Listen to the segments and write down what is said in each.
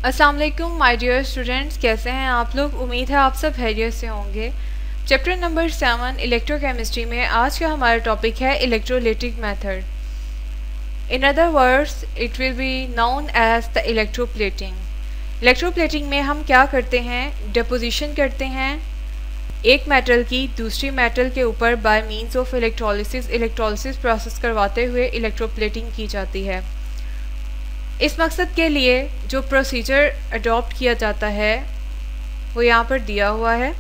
अस्सलाम वालेकुम my dear students, कैसे हैं आप लोग। उम्मीद है आप सब खैरियत से होंगे। चैप्टर नंबर 7 इलेक्ट्रोकेमिस्ट्री में आज का हमारा टॉपिक है electrolytic method. In other words it will be known as the electroplating. Electroplating में हम क्या करते हैं, डिपोजिशन करते हैं एक मेटल की दूसरी मेटल के ऊपर by means of electrolysis process करवाते हुए इलेक्ट्रोप्लेटिंग की जाती है। इस मकसद के लिए जो प्रोसीजर अडॉप्ट किया जाता है वो यहाँ पर दिया हुआ है।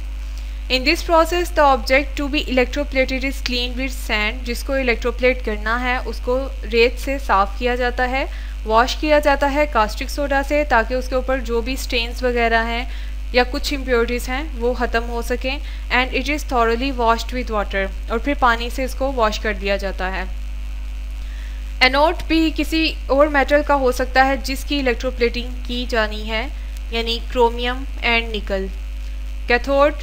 In this process the object to be electroplated is clean with sand. जिसको इलेक्ट्रोप्लेट करना है उसको रेत से साफ़ किया जाता है, वॉश किया जाता है कास्टिक सोडा से, ताकि उसके ऊपर जो भी स्टेन्स वगैरह हैं या कुछ इम्प्योरिटीज़ हैं वो ख़त्म हो सकें। And it is thoroughly washed with water, और फिर पानी से इसको वॉश कर दिया जाता है। एनोड भी किसी और मेटल का हो सकता है जिसकी इलेक्ट्रोप्लेटिंग की जानी है, यानी chromium and nickel. Cathode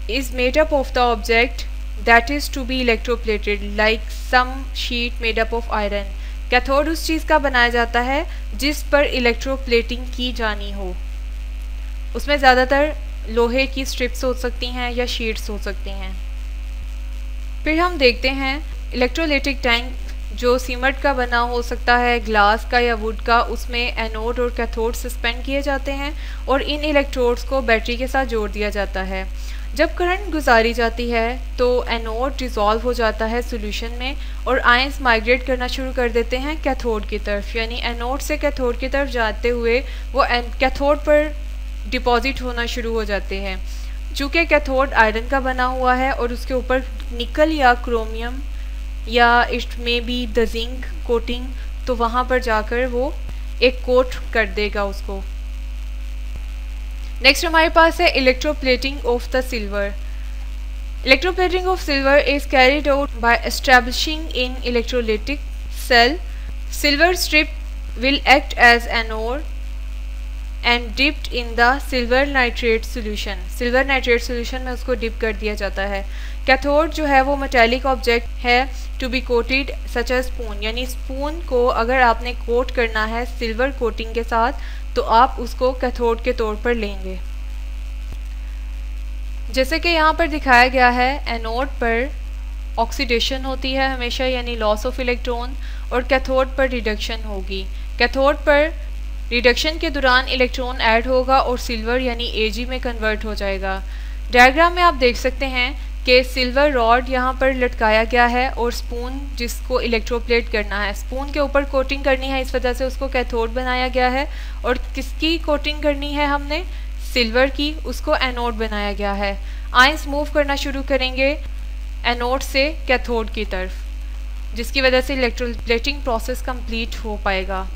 is made up of the object that is to be electroplated like some sheet made up of iron. Cathode उस चीज़ का बनाया जाता है जिस पर इलेक्ट्रोप्लेटिंग की जानी हो। उसमें ज़्यादातर लोहे की स्ट्रिप्स हो सकती हैं या शीट्स हो सकती हैं। फिर हम देखते हैं इलेक्ट्रोलिटिक टैंक जो सीमेंट का बना हो सकता है, ग्लास का या वुड का। उसमें एनोड और कैथोड सस्पेंड किए जाते हैं और इन इलेक्ट्रोड्स को बैटरी के साथ जोड़ दिया जाता है। जब करंट गुजारी जाती है तो एनोड डिज़ोल्व हो जाता है सॉल्यूशन में और आयंस माइग्रेट करना शुरू कर देते हैं कैथोड की तरफ, यानी एनोड से कैथोड की तरफ जाते हुए वो कैथोड पर डिपॉजिट होना शुरू हो जाते हैं। चूँकि कैथोड आयरन का बना हुआ है और उसके ऊपर निकल या क्रोमियम या इट में बी द जिंक कोटिंग, तो वहाँ पर जाकर वो एक कोट कर देगा उसको। नेक्स्ट हमारे पास है electroplating of the silver. Electroplating of silver is carried out by establishing in electrolytic cell. Silver strip will act as anode and dipped in the silver nitrate solution. Silver nitrate solution में उसको dip कर दिया जाता है। Cathode जो है वो metallic object है to be coated such as spoon, यानी स्पून को अगर आपने कोट करना है सिल्वर कोटिंग के साथ तो आप उसको कैथोड के तौर पर लेंगे। जैसे कि यहाँ पर दिखाया गया है, एनोड पर ऑक्सीडेशन होती है हमेशा, यानी लॉस ऑफ इलेक्ट्रॉन, और कैथोड पर रिडक्शन होगी। कैथोड पर रिडक्शन के दौरान इलेक्ट्रॉन ऐड होगा और सिल्वर यानी Ag में कन्वर्ट हो जाएगा। डायग्राम में आप देख सकते हैं कि सिल्वर रॉड यहाँ पर लटकाया गया है और स्पून जिसको इलेक्ट्रोप्लेट करना है, स्पून के ऊपर कोटिंग करनी है, इस वजह से उसको कैथोड बनाया गया है। और किसकी कोटिंग करनी है हमने, सिल्वर की, उसको एनोड बनाया गया है। आयंस मूव करना शुरू करेंगे एनोड से कैथोड की तरफ, जिसकी वजह से इलेक्ट्रोप्लेटिंग प्रोसेस कंप्लीट हो पाएगा।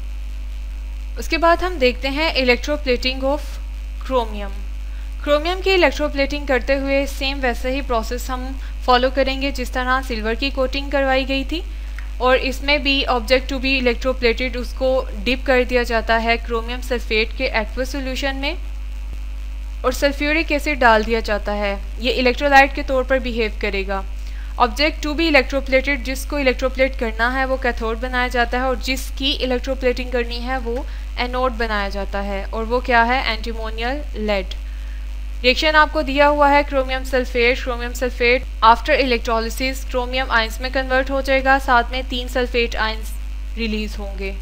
उसके बाद हम देखते हैं इलेक्ट्रोप्लेटिंग ऑफ क्रोमियम। क्रोमियम की इलेक्ट्रोप्लेटिंग करते हुए सेम वैसे ही प्रोसेस हम फॉलो करेंगे जिस तरह सिल्वर की कोटिंग करवाई गई थी, और इसमें भी ऑब्जेक्ट टू बी इलेक्ट्रोप्लेटेड उसको डिप कर दिया जाता है क्रोमियम सल्फेट के एक्वस सॉल्यूशन में और सल्फ्यूरिक एसिड डाल दिया जाता है। ये इलेक्ट्रोलाइट के तौर पर बिहेव करेगा। ऑब्जेक्ट टू बी इलेक्ट्रोप्लेटेड जिसको इलेक्ट्रोप्लेट करना है वो कैथोड बनाया जाता है और जिसकी इलेक्ट्रोप्लेटिंग करनी है वो एनोड बनाया जाता है, और वो क्या है, एंटीमोनियल लेड। रिएक्शन आपको दिया हुआ है chromium sulphate after electrolysis chromium ions में कन्वर्ट हो जाएगा, साथ में 3 सल्फेट आयंस रिलीज होंगे।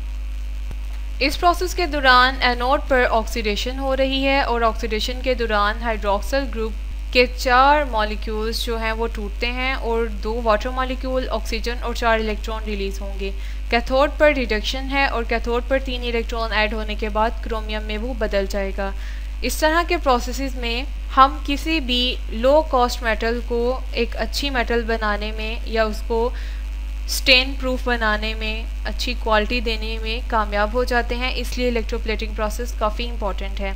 इस प्रोसेस के दौरान एनोड पर ऑक्सीडेशन हो रही है और ऑक्सीडेशन के दौरान हाइड्रोक्सिल ग्रुप के 4 मॉलिक्यूल्स जो हैं वो टूटते हैं और 2 वाटर मॉलिक्यूल, ऑक्सीजन और 4 इलेक्ट्रॉन रिलीज होंगे। कैथोड पर रिडक्शन है और कैथोड पर 3 इलेक्ट्रॉन ऐड होने के बाद क्रोमियम में वो बदल जाएगा। इस तरह के प्रोसेसेस में हम किसी भी लो कॉस्ट मेटल को एक अच्छी मेटल बनाने में या उसको स्टेन प्रूफ बनाने में, अच्छी क्वालिटी देने में कामयाब हो जाते हैं। इसलिए इलेक्ट्रोप्लेटिंग प्रोसेस काफ़ी इंपॉर्टेंट है।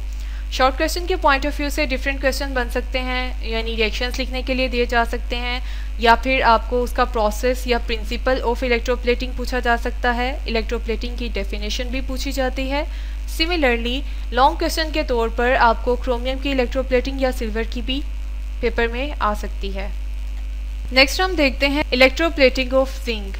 शॉर्ट क्वेश्चन के पॉइंट ऑफ व्यू से डिफरेंट क्वेश्चन बन सकते हैं, यानी रिएक्शंस लिखने के लिए दिए जा सकते हैं, या फिर आपको उसका प्रोसेस या प्रिंसिपल ऑफ इलेक्ट्रोप्लेटिंग पूछा जा सकता है। इलेक्ट्रोप्लेटिंग की डेफिनेशन भी पूछी जाती है। सिमिलरली लॉन्ग क्वेश्चन के तौर पर आपको क्रोमियम की इलेक्ट्रोप्लेटिंग या सिल्वर की भी पेपर में आ सकती है। नेक्स्ट हम देखते हैं इलेक्ट्रोप्लेटिंग ऑफ जिंक।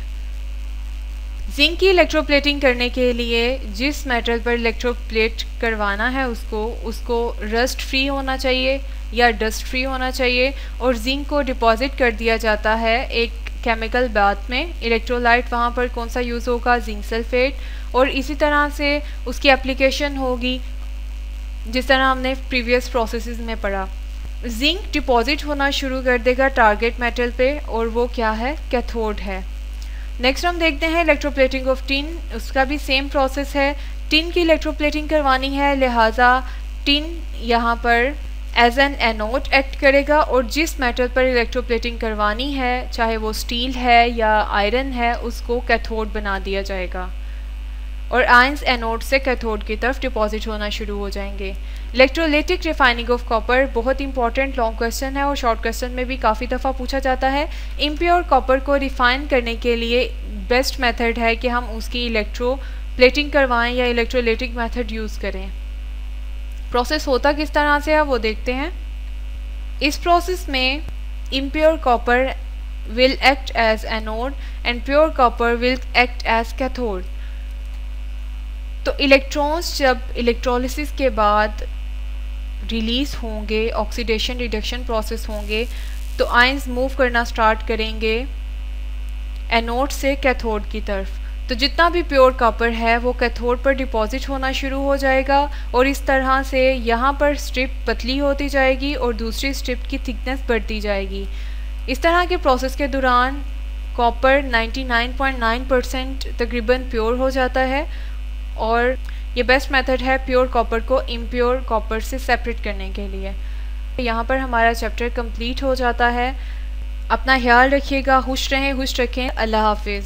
जिंक की इलेक्ट्रोप्लेटिंग करने के लिए जिस मेटल पर इलेक्ट्रोप्लेट करवाना है उसको रस्ट फ्री होना चाहिए या डस्ट फ्री होना चाहिए, और जिंक को डिपॉजिट कर दिया जाता है एक केमिकल बाथ में। इलेक्ट्रोलाइट वहाँ पर कौन सा यूज़ होगा, जिंक सल्फेट, और इसी तरह से उसकी एप्लीकेशन होगी जिस तरह हमने प्रीवियस प्रोसेसेस में पढ़ा। जिंक डिपॉजिट होना शुरू कर देगा टारगेट मेटल पे, और वो क्या है, कैथोड है। नेक्स्ट हम देखते हैं इलेक्ट्रोप्लेटिंग ऑफ टिन। उसका भी सेम प्रोसेस है। टिन की इलेक्ट्रोप्लेटिंग करवानी है, लिहाजा टिन यहाँ पर एज एन एनोड एक्ट करेगा, और जिस मेटल पर इलेक्ट्रोप्लेटिंग करवानी है, चाहे वो स्टील है या आयरन है, उसको कैथोड बना दिया जाएगा, और आयंस एनोड से कैथोड की तरफ डिपॉजिट होना शुरू हो जाएंगे। इलेक्ट्रोलाइटिक रिफाइनिंग ऑफ कॉपर बहुत इंपॉर्टेंट लॉन्ग क्वेश्चन है और शॉर्ट क्वेश्चन में भी काफ़ी दफ़ा पूछा जाता है। इम्प्योर कॉपर को रिफाइन करने के लिए बेस्ट मेथड है कि हम उसकी इलेक्ट्रोप्लेटिंग करवाएं या इलेक्ट्रोलाइटिक मेथड यूज़ करें। प्रोसेस होता किस तरह से है वो देखते हैं। इस प्रोसेस में impure copper will act as anode and pure copper will act as cathode. तो इलेक्ट्रॉन्स जब इलेक्ट्रोलिसिस के बाद रिलीज़ होंगे, ऑक्सीडेशन रिडक्शन प्रोसेस होंगे, तो आयंस मूव करना स्टार्ट करेंगे एनोड से कैथोड की तरफ। तो जितना भी प्योर कॉपर है वो कैथोड पर डिपॉजिट होना शुरू हो जाएगा, और इस तरह से यहाँ पर स्ट्रिप पतली होती जाएगी और दूसरी स्ट्रिप की थिकनेस बढ़ती जाएगी। इस तरह के प्रोसेस के दौरान कॉपर 99.9% तकरीबन प्योर हो जाता है, और ये बेस्ट मेथड है प्योर कॉपर को इम्प्योर कॉपर से सेपरेट करने के लिए। यहाँ पर हमारा चैप्टर कंप्लीट हो जाता है। अपना ख्याल रखिएगा, खुश रहें, खुश रखें। अल्लाह हाफिज़।